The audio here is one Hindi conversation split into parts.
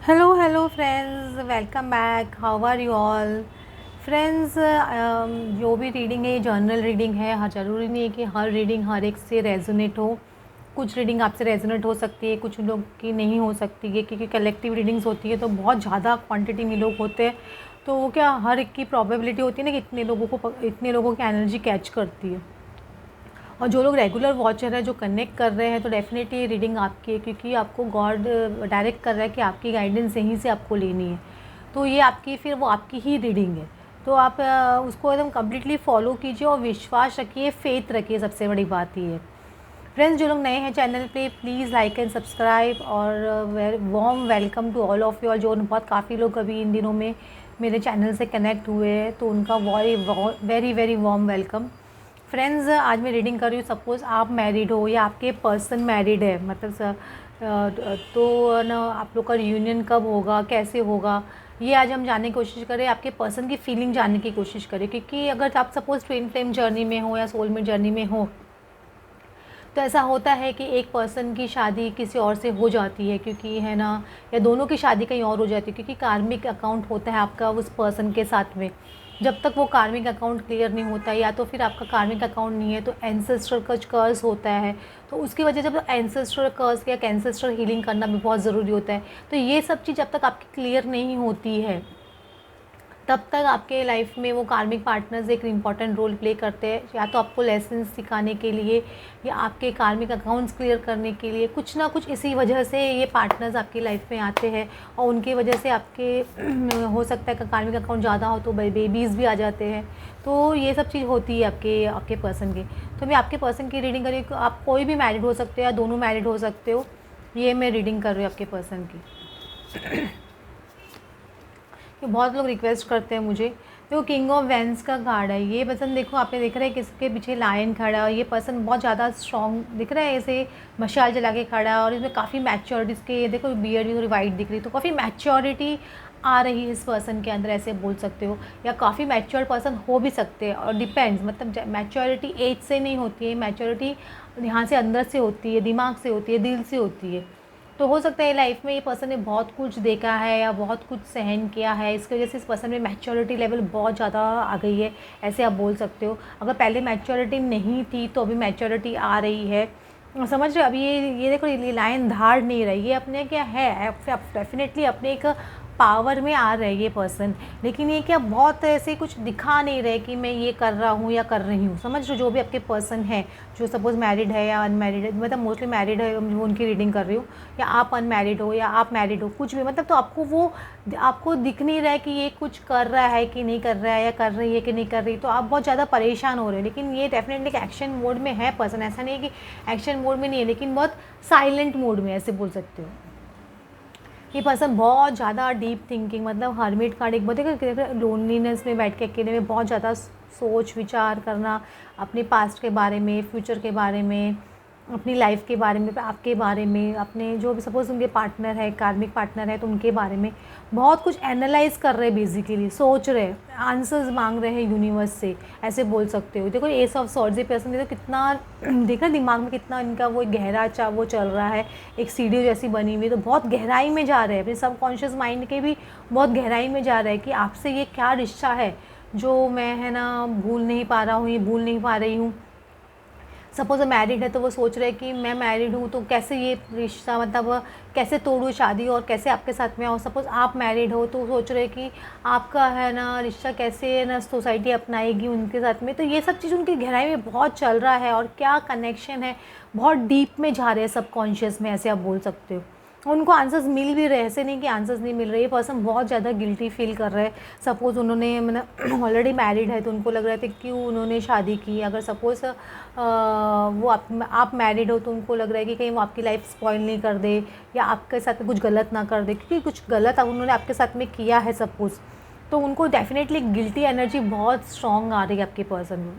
Hello friends, welcome back. How are you all friends. जो भी रीडिंग है ये जर्नल रीडिंग है। हर ज़रूरी नहीं है कि हर रीडिंग हर एक से रेजोनेट हो। कुछ रीडिंग आपसे रेजोनेट हो सकती है, कुछ लोग की नहीं हो सकती है, क्योंकि कलेक्टिव रीडिंग्स होती है तो बहुत ज़्यादा क्वांटिटी में लोग होते हैं। तो वो क्या हर एक की प्रोबेबिलिटी होती है ना कि इतने लोगों की एनर्जी कैच करती है। और जो लोग रेगुलर वॉचर है, जो कनेक्ट कर रहे हैं, तो डेफिनेटली ये रीडिंग आपकी है, क्योंकि आपको गॉड डायरेक्ट कर रहा है कि आपकी गाइडेंस यहीं से आपको लेनी है। तो ये आपकी फिर वो आपकी ही रीडिंग है। तो आप उसको एकदम कम्प्लीटली फॉलो कीजिए और विश्वास रखिए, फेथ रखिए, सबसे बड़ी बात ये है। फ्रेंड्स, जो लोग नए हैं चैनल पे, प्लीज़ लाइक एंड सब्सक्राइब। और warm welcome to all of you all. जो बहुत काफ़ी लोग अभी इन दिनों में मेरे चैनल से कनेक्ट हुए हैं, तो उनका very very warm welcome. Friends, आज मैं रीडिंग कर रही हूँ। सपोज़ आप मैरिड हो या आपके पर्सन मैरिड है, मतलब तो ना आप लोग का रियूनियन कब होगा, कैसे होगा, ये आज हम जानने की कोशिश करें। आपके पर्सन की फीलिंग जानने की कोशिश करें, क्योंकि अगर आप सपोज़ ट्विन फ्लेम जर्नी में हो या सोलमेट जर्नी में हो, तो ऐसा होता है कि एक पर्सन की शादी किसी और से हो जाती है, क्योंकि है ना, या दोनों की शादी कहीं और हो जाती है, क्योंकि कार्मिक अकाउंट होता है आपका उस पर्सन के साथ में। जब तक वो कार्मिक अकाउंट क्लियर नहीं होता, या तो फिर आपका कार्मिक अकाउंट नहीं है तो एंसेस्ट्रल कुछ कर्स होता है, तो उसकी वजह जब एंसेस्ट्रल कर्स या एंसेस्ट्रल हीलिंग करना भी बहुत ज़रूरी होता है। तो ये सब चीज़ जब तक आपकी क्लियर नहीं होती है, तब तक आपके लाइफ में वो कार्मिक पार्टनर्स एक इम्पॉर्टेंट रोल प्ले करते हैं, या तो आपको लेसन सिखाने के लिए या आपके कार्मिक अकाउंट्स क्लियर करने के लिए। कुछ ना कुछ इसी वजह से ये पार्टनर्स आपकी लाइफ में आते हैं, और उनकी वजह से आपके हो सकता है कि कार्मिक अकाउंट ज़्यादा हो तो बेबीज़ भी आ जाते हैं। तो ये सब चीज़ होती है आपके आपके पर्सन की। तो मैं आपके पर्सन की रीडिंग कर रही हूँ। आप कोई भी मैरिड हो सकते हो या दोनों मैरिड हो सकते हो। ये मैं रीडिंग कर रही हूँ आपके पर्सन की। कि बहुत लोग रिक्वेस्ट करते हैं मुझे। तो किंग ऑफ वैंस का कार्ड है। ये पर्सन, देखो आपने देख रहे हैं किसके पीछे लायन खड़ा है, और ये पर्सन बहुत ज़्यादा स्ट्रॉन्ग दिख रहा है, ऐसे मशाल जला के खड़ा है, और इसमें काफ़ी मैच्योरिटी, इसके देखो बियर्ड भी थोड़ी वाइट दिख रही है, तो काफ़ी मैच्योरिटी आ रही है इस पर्सन के अंदर, ऐसे बोल सकते हो। या काफ़ी मैच्योर पर्सन हो भी सकते हैं, और डिपेंड्स, मतलब मैच्योरिटी एज से नहीं होती है, मैच्योरिटी यहाँ से अंदर से होती है, दिमाग से होती है, दिल से होती है। तो हो सकता है लाइफ में ये पर्सन ने बहुत कुछ देखा है या बहुत कुछ सहन किया है, इसकी वजह से इस पर्सन में मैच्योरिटी लेवल बहुत ज़्यादा आ गई है, ऐसे आप बोल सकते हो। अगर पहले मैच्योरिटी नहीं थी तो अभी मैच्योरिटी आ रही है, समझ रहे हो। अभी ये देखो, ये लाइन धार नहीं रही, ये अपने क्या है, डेफिनेटली अपने एक पावर में आ रहे ये पर्सन। लेकिन ये क्या बहुत ऐसे कुछ दिखा नहीं रहे कि मैं ये कर रहा हूँ या कर रही हूँ, समझ रहे हो। जो भी आपके पर्सन है, जो सपोज़ मैरिड है या अनमैरिड है, मतलब मोस्टली मैरिड है, वो उनकी रीडिंग कर रही हूँ, या आप अनमैरिड हो या आप मैरिड हो, कुछ भी, मतलब तो आपको दिख नहीं रहा है कि ये कुछ कर रहा है कि नहीं कर रहा है, या कर रही है कि नहीं कर रही, तो आप बहुत ज़्यादा परेशान हो रहे हो। लेकिन ये डेफिनेटली एक एक्शन मोड में है पर्सन, ऐसा नहीं है कि एक्शन मोड में नहीं है, लेकिन बहुत साइलेंट मोड में, ऐसे बोल सकते हो। ये पर्सन बहुत ज़्यादा डीप थिंकिंग, मतलब हर्मिट कार्ड एक बहुत लोनलीनेस में बैठ के अकेले में बहुत ज़्यादा सोच विचार करना, अपने पास्ट के बारे में, फ्यूचर के बारे में, अपनी लाइफ के बारे में, आपके बारे में, अपने जो भी सपोज़ उनके पार्टनर है, कार्मिक पार्टनर है, तो उनके बारे में बहुत कुछ एनालाइज कर रहे हैं, बेसिकली सोच रहे हैं, आंसर्स मांग रहे हैं यूनिवर्स से, ऐसे बोल सकते हो। देखो एस ऑफ सॉर्ड्स, ये पर्सन देखो कितना, देखना दिमाग में कितना इनका वो गहरा वो चल रहा है, एक सीढ़ी जैसी बनी हुई, तो बहुत गहराई में जा रहे हैं, अपने सबकॉन्शियस माइंड के भी बहुत गहराई में जा रहे हैं कि आपसे ये क्या रिश्ता है जो मैं, है ना, भूल नहीं पा रहा हूँ, ये भूल नहीं पा रही हूँ। सपोज़ मैरिड है तो वो सोच रहे हैं कि मैं मैरिड हूँ तो कैसे ये रिश्ता, मतलब कैसे तोड़ूँ शादी और कैसे आपके साथ में आऊँ। सपोज़ आप मैरिड हो तो सोच रहे हैं कि आपका, है ना, रिश्ता कैसे, है ना, सोसाइटी अपनाएगी उनके साथ में। तो ये सब चीज़ उनकी गहराई में बहुत चल रहा है, और क्या कनेक्शन है, बहुत डीप में जा रहे हैं सबकॉन्शियस में, ऐसे आप बोल सकते हो। उनको आंसर्स मिल भी रहे, ऐसे नहीं कि आंसर्स नहीं मिल रहे। ये पर्सन बहुत ज़्यादा गिल्टी फील कर रहे हैं। सपोज़ उन्होंने, मतलब ऑलरेडी मैरिड है, तो उनको लग रहा था क्यों उन्होंने शादी की। अगर सपोज़ वो आप मैरिड हो तो उनको लग रहा है कि कहीं वो आपकी लाइफ स्पॉइल नहीं कर दे, या आपके साथ में कुछ गलत ना कर दे, क्योंकि कुछ गलत अब उन्होंने आपके साथ में किया है सपोज़, तो उनको डेफिनेटली गिल्टी एनर्जी बहुत स्ट्रॉन्ग आ रही है आपके पर्सन में,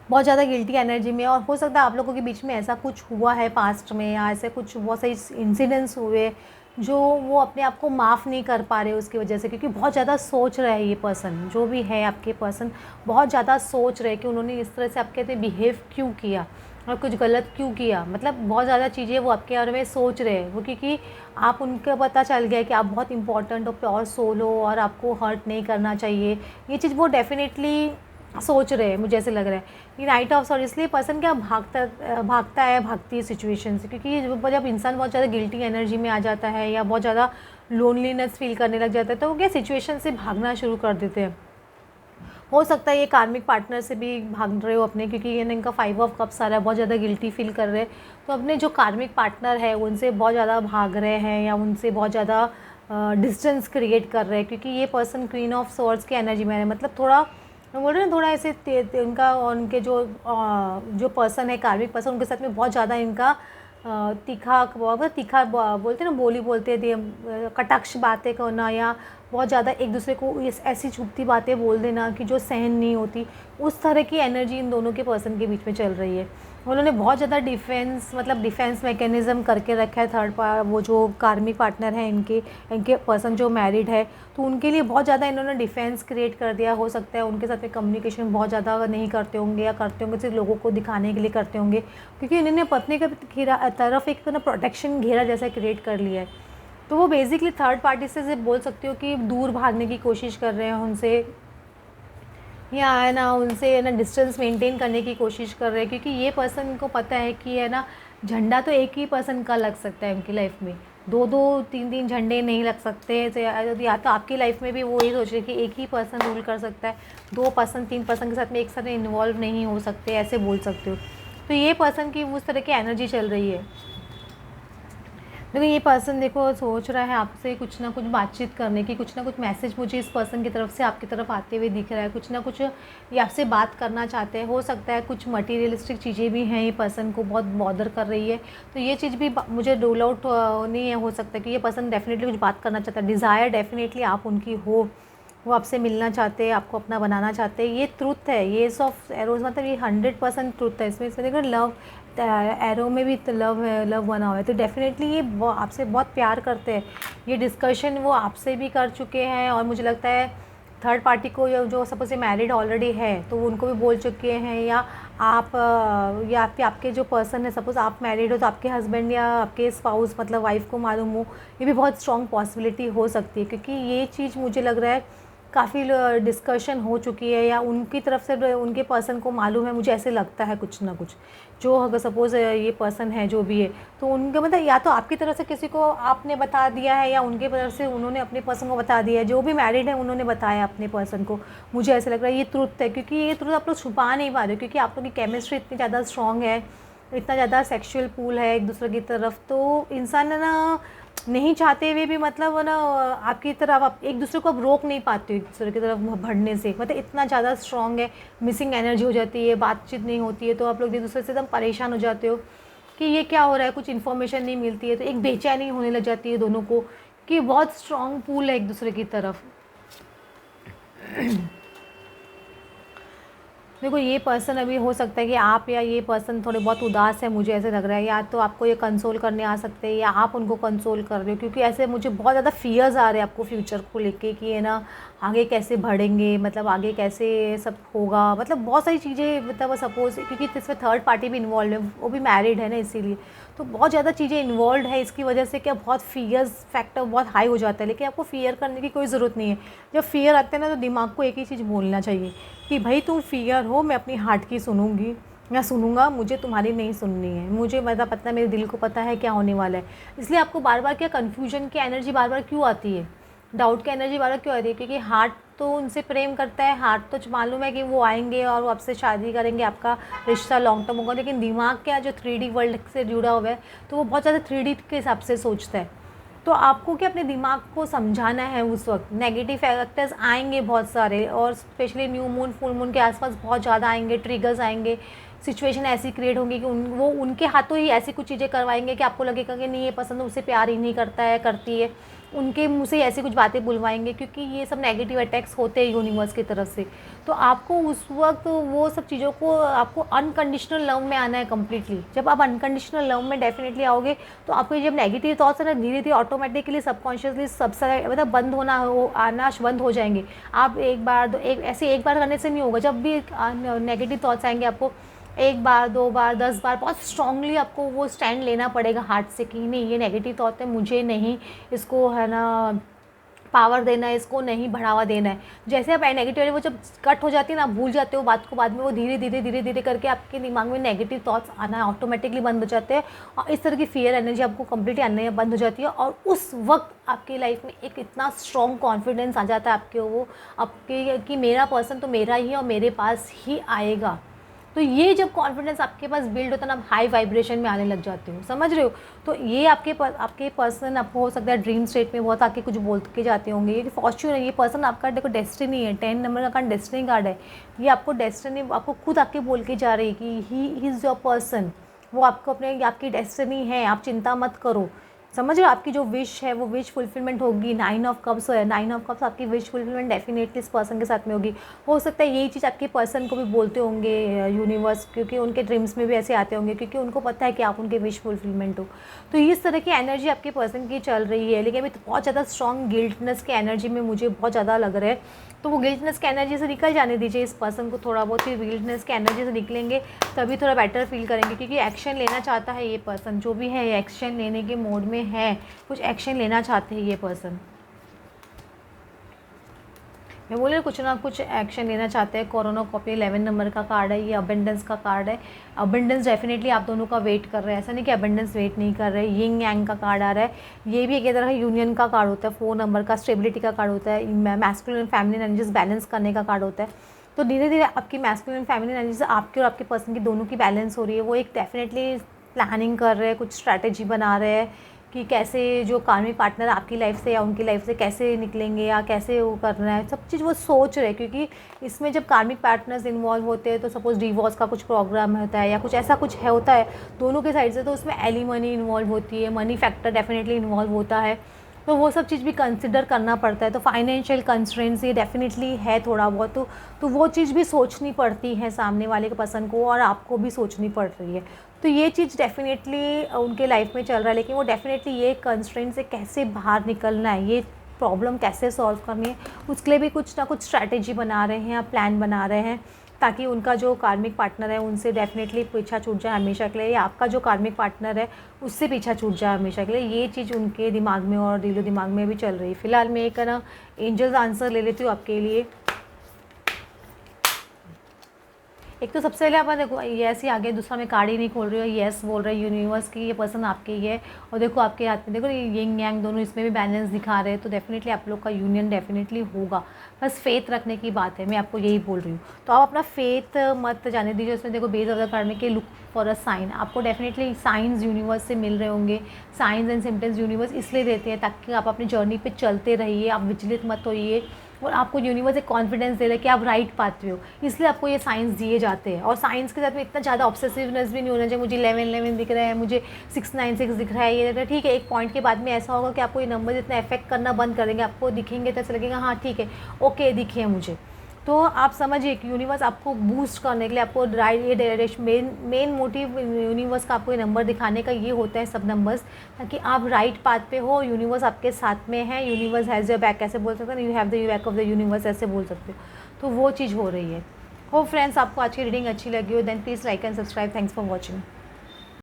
बहुत ज़्यादा गिल्टी एनर्जी में। और हो सकता है आप लोगों के बीच में ऐसा कुछ हुआ है पास्ट में, या ऐसे कुछ बहुत सारे इंसिडेंट्स हुए जो वो अपने आप को माफ़ नहीं कर पा रहे उसकी वजह से, क्योंकि बहुत ज़्यादा सोच रहे हैं ये पर्सन, जो भी है आपके पर्सन बहुत ज़्यादा सोच रहे हैं कि उन्होंने इस तरह से आपके साथ बिहेव क्यों किया। और कुछ गलत क्यों किया, मतलब बहुत ज़्यादा चीज़ें वो आपके बारे में सोच रहे हैं वो, क्योंकि आप उनको पता चल गया है कि आप बहुत इंपॉर्टेंट और प्योर सोल हो और आपको हर्ट नहीं करना चाहिए। ये चीज़ वो डेफिनेटली सोच रहे हैं, मुझे ऐसे लग रहा है। ये नाइट ऑफ सॉरी इसलिए पर्सन क्या भागती है सिचुएशन से, क्योंकि जब इंसान बहुत ज़्यादा गिल्टी एनर्जी में आ जाता है या बहुत ज़्यादा लोनलीनेस फील करने लग जाता है तो वो क्या सिचुएशन से भागना शुरू कर देते हैं। हो सकता है ये कार्मिक पार्टनर से भी भाग रहे हो अपने, क्योंकि ये इनका 5 ऑफ कप्स आ रहा है, बहुत ज़्यादा गिल्टी फील कर रहे हैं, तो अपने जो कार्मिक पार्टनर है उनसे बहुत ज़्यादा भाग रहे हैं या उनसे बहुत ज़्यादा डिस्टेंस क्रिएट कर रहे हैं, क्योंकि ये पर्सन क्वीन ऑफ सोर्ड्स की एनर्जी में है। मतलब थोड़ा मैं बोल रही हूँ थोड़ा ऐसे उनका और उनके जो पर्सन है कार्मिक पर्सन, उनके साथ में बहुत ज़्यादा इनका तीखा बोलते हैं ना, बोली बोलते थे, कटाक्ष बातें करना या बहुत ज़्यादा एक दूसरे को ऐसी चुभती बातें बोल देना कि जो सहन नहीं होती, उस तरह की एनर्जी इन दोनों के पर्सन के बीच में चल रही है। उन्होंने बहुत ज़्यादा डिफेंस मैकेनिज़्म करके रखा है वो जो कार्मिक पार्टनर है इनके पर्सन जो मैरिड है, तो उनके लिए बहुत ज़्यादा इन्होंने डिफेंस क्रिएट कर दिया। हो सकता है उनके साथ में कम्युनिकेशन बहुत ज़्यादा नहीं करते होंगे या करते होंगे सिर्फ लोगों को दिखाने के लिए करते होंगे, क्योंकि इन्होंने पत्नी की तरफ एक ना प्रोटेक्शन घेरा जैसा क्रिएट कर लिया है। तो वो बेसिकली थर्ड पार्टी से बोल सकती हो कि दूर भागने की कोशिश कर रहे हैं उनसे, या है ना उनसे है ना डिस्टेंस मेंटेन करने की कोशिश कर रहे हैं, क्योंकि ये पर्सन को पता है कि है ना झंडा तो एक ही पर्सन का लग सकता है उनकी लाइफ में, 2-2 3-3 झंडे नहीं लग सकते। तो या तो आपकी लाइफ में भी वो ये सोच रहे हैं कि एक ही पर्सन रूल कर सकता है, 2 पर्सन 3 पर्सन के साथ में एक साथ इन्वॉल्व नहीं हो सकते, ऐसे बोल सकते हो। तो ये पर्सन की उस तरह की एनर्जी चल रही है। देखो ये पर्सन देखो सोच रहा है आपसे कुछ ना कुछ बातचीत करने की, कुछ ना कुछ मैसेज मुझे इस पर्सन की तरफ से आपकी तरफ आते हुए दिख रहा है, कुछ ना कुछ ये आपसे बात करना चाहते हैं। हो सकता है कुछ मटीरियलिस्टिक चीज़ें भी हैं, ये पर्सन को बहुत बॉदर कर रही है, तो ये चीज़ भी मुझे रूल आउट नहीं है। हो सकता है कि ये पर्सन डेफिनेटली कुछ बात करना चाहता है, डिज़ायर डेफिनेटली आप उनकी हो, वो आपसे मिलना चाहते हैं, आपको अपना बनाना चाहते हैं। ये ट्रुथ है, ये ऑफ एरोज मतलब ये 100% ट्रुथ है। इसमें देखो लव एरो में भी लव है, लव बना हुआ है, तो डेफिनेटली ये आपसे बहुत प्यार करते हैं। ये डिस्कशन वो आपसे भी कर चुके हैं और मुझे लगता है थर्ड पार्टी को जो सपोज ये मैरिड ऑलरेडी है तो उनको भी बोल चुके हैं, या आपके जो पर्सन है, सपोज़ आप मैरिड हो तो आपके हस्बैंड या आपके स्पाउस मतलब वाइफ को मालूम हो, ये भी बहुत स्ट्रॉन्ग पॉसिबिलिटी हो सकती है, क्योंकि ये चीज़ मुझे लग रहा है काफ़ी डिस्कशन हो चुकी है या उनकी तरफ से उनके पर्सन को मालूम है, मुझे ऐसे लगता है कुछ ना कुछ। जो अगर सपोज़ ये पर्सन है जो भी है, तो उनके मतलब या तो आपकी तरफ से किसी को आपने बता दिया है या उनके तरफ से उन्होंने अपने पर्सन को बता दिया है, जो भी मैरिड है उन्होंने बताया अपने पर्सन को। मुझे ऐसा लग रहा है ये ट्रुथ है, क्योंकि ये ट्रुथ आप लोग छुपा नहीं पा रहे हो, क्योंकि आप लोग की केमिस्ट्री इतनी ज़्यादा स्ट्रॉन्ग है, इतना ज़्यादा सेक्शुअल पूल है एक दूसरे की तरफ, तो इंसान है ना नहीं चाहते हुए भी मतलब ना आपकी तरफ आप एक दूसरे को अब रोक नहीं पाते हो एक दूसरे की तरफ बढ़ने से, मतलब इतना ज़्यादा स्ट्रॉन्ग है। मिसिंग एनर्जी हो जाती है, बातचीत नहीं होती है, तो आप लोग एक दूसरे से एकदम परेशान हो जाते हो कि ये क्या हो रहा है, कुछ इन्फॉर्मेशन नहीं मिलती है, तो एक बेचैनी होने लग जाती है दोनों को कि बहुत स्ट्रॉन्ग पूल है एक दूसरे की तरफ। देखो ये पर्सन अभी हो सकता है कि आप या ये पर्सन थोड़े बहुत उदास है, मुझे ऐसे लग रहा है, या तो आपको ये कंसोल करने आ सकते हैं या आप उनको कंसोल कर रहे हो, क्योंकि ऐसे मुझे बहुत ज़्यादा फियर्स आ रहे हैं आपको फ्यूचर को लेके कि है ना आगे कैसे बढ़ेंगे, मतलब आगे कैसे सब होगा, मतलब बहुत सारी चीज़ें, मतलब सपोज क्योंकि इसमें थर्ड पार्टी भी इन्वॉल्व है, वो भी मैरिड है ना, इसीलिए तो बहुत ज़्यादा चीज़ें इन्वॉल्व है। इसकी वजह से क्या बहुत फियर्स फैक्टर बहुत हाई हो जाता है, लेकिन आपको फियर करने की कोई ज़रूरत नहीं है। जब फियर आते हैं ना तो दिमाग को एक ही चीज़ बोलना चाहिए कि भाई तुम फियर हो, मैं अपनी हार्ट की सुनूंगी, मैं सुनूंगा, मुझे तुम्हारी नहीं सुननी है, मुझे मतलब पता है, मेरे दिल को पता है क्या होने वाला है। इसलिए आपको बार बार क्या कन्फ्यूजन की एनर्जी बार बार क्यों आती है, डाउट की एनर्जी बार बार क्यों आती है, क्योंकि हार्ट तो उनसे प्रेम करता है, हार्ट तो मालूम है कि वो आएंगे और वो आपसे शादी करेंगे, आपका रिश्ता लॉन्ग टर्म होगा, लेकिन दिमाग क्या जो 3D वर्ल्ड से जुड़ा हुआ है तो वो बहुत ज़्यादा 3D के हिसाब से सोचता है। तो आपको क्या अपने दिमाग को समझाना है, उस वक्त नेगेटिव फैक्टर्स आएंगे बहुत सारे, और specially new moon full moon के आसपास बहुत ज़्यादा आएंगे, ट्रिगर्स आएंगे, सिचुएशन ऐसी क्रिएट होंगी कि वो उनके हाथों ही ऐसी कुछ चीज़ें करवाएंगे कि आपको लगेगा कि नहीं ये पसंद उसे प्यार ही नहीं करता है, करती है, उनके मुँह से ऐसी कुछ बातें बुलवाएंगे, क्योंकि ये सब नेगेटिव अटैक्स होते हैं यूनिवर्स की तरफ से। तो आपको उस वक्त वो सब चीज़ों को आपको अनकंडीशनल लव में आना है कम्प्लीटली। जब आप अनकंडीशनल लव में डेफिनेटली आओगे तो आपको जब नेगेटिव थॉट्स है ना धीरे धीरे ऑटोमेटिकली सबकॉन्शियसली सबसे मतलब बंद होना आना बंद हो जाएंगे। आप एक बार ऐसे एक बार करने से नहीं होगा, जब भी नेगेटिव थॉट्स आएंगे आपको 1 बार, 2 बार, 10 बार बहुत स्ट्रांगली आपको वो स्टैंड लेना पड़ेगा हार्ट से कि नहीं, ये नेगेटिव थॉट है, मुझे नहीं इसको है ना पावर देना है, इसको नहीं बढ़ावा देना है। जैसे आप नेगेटिव वो जब कट हो जाती है ना, आप भूल जाते हो बात को, बाद में वो धीरे धीरे धीरे धीरे करके आपके दिमाग में नेगेटिव थॉट्स आना ऑटोमेटिकली बंद हो जाते हैं और इस तरह की फियर एनर्जी आपको कंप्लीटली आने बंद हो जाती है और उस वक्त आपकी लाइफ में एक इतना स्ट्रॉन्ग कॉन्फिडेंस आ जाता है आपके, वो आपके कि मेरा पर्सन तो मेरा ही है और मेरे पास ही आएगा। तो ये जब कॉन्फिडेंस आपके पास बिल्ड होता है ना, आप हाई वाइब्रेशन में आने लग जाते हो, समझ रहे हो। तो ये आपके पर्सन आपको हो सकता है ड्रीम स्टेट में बहुत आके कुछ बोल के जाते होंगे, ये फॉर्च्यून है, ये पर्सन आपका देखो डेस्टिनी है, 10 नंबर का कार्ड डेस्टिनी कार्ड है। ये आपको डेस्टिनी आपको खुद आके बोल के जा रही है कि ही इज़ योर पर्सन, वो आपको अपने आपकी डेस्टिनी है, आप चिंता मत करो। समझ रहे हो, आपकी जो विश है वो विश फुलफिलमेंट होगी। 9 ऑफ कप्स है, 9 ऑफ कप्स आपकी विश फुलफिलमेंट डेफिनेटली इस पर्सन के साथ में होगी। हो सकता है यही चीज़ आपके पर्सन को भी बोलते होंगे यूनिवर्स, क्योंकि उनके ड्रीम्स में भी ऐसे आते होंगे, क्योंकि उनको पता है कि आप उनके विश फुलफिलमेंट हो। तो इस तरह की एनर्जी आपके पर्सन की चल रही है, लेकिन अभी तो बहुत ज़्यादा स्ट्रॉन्ग गिल्टनेस की एनर्जी में मुझे बहुत ज़्यादा लग रहा है। तो वो गिल्टनेस की एनर्जी से निकल जाने दीजिए इस पर्सन को, थोड़ा बहुत ही गिल्टनेस की एनर्जी से निकलेंगे तभी थोड़ा बेटर फील करेंगे, क्योंकि एक्शन लेना चाहता है ये पर्सन, जो भी है एक्शन लेने के मोड में है, कुछ एक्शन लेना चाहते हैं ये पर्सन। मैं बोले कुछ ना कुछ एक्शन लेना चाहते हैं। कोरोना कॉपी 11 नंबर का कार्ड है, ये अबेंडेंस का कार्ड है। अबेंडेंस डेफिनेटली आप दोनों का वेट कर रहे हैं, ऐसा नहीं कि अबेंडेंस वेट नहीं कर रहे। यिंग यांग का कार्ड आ रहा है, ये भी एक तरह यूनियन का कार्ड होता है। 4 नंबर का स्टेबिलिटी का कार्ड होता है, masculine and feminine energies balance करने का कार्ड होता है। तो धीरे धीरे आपकी मैस्कुलिन एंड फेमिनिन एनर्जीज आपके और आपके पर्सन की दोनों की बैलेंस हो रही है। वो एक डेफिनेटली प्लानिंग कर रहे हैं, कुछ स्ट्रैटेजी बना रहे हैं कि कैसे जो कार्मिक पार्टनर आपकी लाइफ से या उनकी लाइफ से कैसे निकलेंगे या कैसे वो करना है, सब चीज़ वो सोच रहे हैं। क्योंकि इसमें जब कार्मिक पार्टनर्स इन्वॉल्व होते हैं तो सपोज़ डिवोर्स का कुछ प्रोग्राम होता है या कुछ ऐसा कुछ है होता है दोनों के साइड से, तो उसमें एलिमनी इन्वॉल्व होती है, मनी फैक्टर डेफिनेटली इन्वॉल्व होता है। तो वो सब चीज़ भी कंसिडर करना पड़ता है। तो फाइनेंशियल कंस्ट्रेंट्स ये डेफिनेटली है थोड़ा बहुत, तो वो चीज़ भी सोचनी पड़ती है सामने वाले के पर्सन को, और आपको भी सोचनी पड़ रही है। तो ये चीज़ डेफिनेटली उनके लाइफ में चल रहा है, लेकिन वो डेफिनेटली ये कंस्ट्रेंट से कैसे बाहर निकलना है, ये प्रॉब्लम कैसे सॉल्व करनी है, उसके लिए भी कुछ ना कुछ स्ट्रैटेजी बना रहे हैं या प्लान बना रहे हैं, ताकि उनका जो कार्मिक पार्टनर है उनसे डेफिनेटली पीछा छूट जाए हमेशा के लिए, या आपका जो कार्मिक पार्टनर है उससे पीछा छूट जाए हमेशा के लिए। ये चीज़ उनके दिमाग में और दिलो दिमाग में भी चल रही है। फिलहाल मैं एक ना एंजल्स आंसर ले लेती हूँ आपके लिए। एक तो सबसे पहले आप देखो येस ही आगे, दूसरा मैं कार्ड ही नहीं खोल रही हूँ, येस बोल रहे हैं यूनिवर्स की, ये पर्सन आपके ही है। और देखो आपके हाथ में देखो ये यिंग यांग दोनों इसमें भी बैलेंस दिखा रहे हैं। तो डेफिनेटली आप लोग का यूनियन डेफिनेटली होगा, बस फेथ रखने की बात है, मैं आपको यही बोल रही हूँ। तो आप अपना फेथ मत जाने दीजिए उसमें। देखो बेस ऑफ द कार्ड में कि लुक फॉर अ साइन, आपको डेफिनेटली साइंस यूनिवर्स से मिल रहे होंगे। साइंस एंड सिम्टम्स यूनिवर्स इसलिए देते हैं ताकि आप अपनी जर्नी पे चलते रहिए, आप विचलित मत होइए, और आपको यूनिवर्स एक कॉन्फिडेंस दे रहा है कि आप राइट पाथ पे हो, इसलिए आपको ये साइंस दिए जाते हैं। और साइंस के साथ में इतना ज़्यादा ऑब्सेसिवनेस भी नहीं होना चाहिए, मुझे 11 दिख रहा है, मुझे 696 दिख रहा है, ये दिख रहा है, ठीक है। एक पॉइंट के बाद में ऐसा होगा कि आपको ये नंबर इतना इफेक्ट करना बंद कर देंगे, आपको दिखेंगे तो ऐसा लगेगा हाँ ठीक है ओके दिखे हैं मुझे। तो आप समझिए कि यूनिवर्स आपको बूस्ट करने के लिए, आपको राइट ये डायरेक्शन, मेन मोटिव यूनिवर्स का आपको ये नंबर दिखाने का ये होता है, सब नंबर्स, ताकि आप राइट पाथ पे हो, यूनिवर्स आपके साथ में है, यूनिवर्स हैज़ योर बैक ऐसे बोल सकते हैं, you have the back of the universe ऐसे बोल सकते हो। तो वो चीज़ हो रही है। हो फ्रेंड्स, आपको आज की रीडिंग अच्छी लगी हो then please like and subscribe. Thanks for watching.